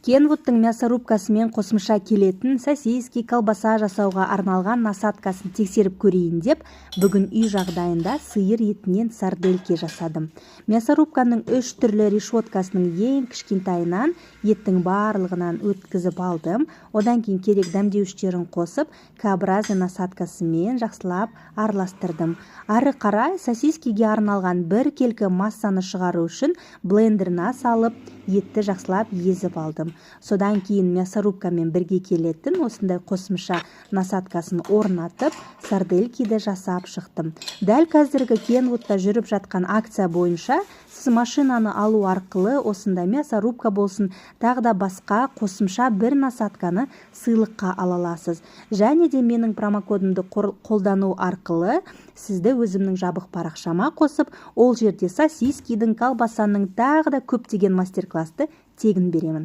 Kenwood'тың мясорубкасымен қосымша келетін сосиски, колбаса жасауға арналған насадкасын тексеріп көрейін деп, бүгін үй жағдайында сиыр етінен сардельке жасадым. Мясорубканың 3 түрлі решеткасының ең кішкентайынан еттің барлығынан өткізіп алдым. Одан кейін керек дәмдеуіштерін қосып, К-образный насадкасымен жақсылап араластырдым. Ары қарай сосискиге арналған бір келкі массаны шығару үшін блендеріне салып, етті жақсылап езіп алдым. Содан кейін мясорубкамен бірге келетін осындай қосымша насадкасын орнатып, сарделькиді жасап шықтым. Дәл қазіргі Kenwood'та жүріп жатқан акция бойынша сіз машинаны алу арқылы осындай мясорубка болсын, тағы да басқа қосымша бір насадканы сыйлыққа ала аласыз. Және де менің промокодымды қолдану арқылы сізді өзімнің жабық парақшама қосып, ол жерде сосискидің, колбасаның тағы да көптеген мастер-классты тегін беремін.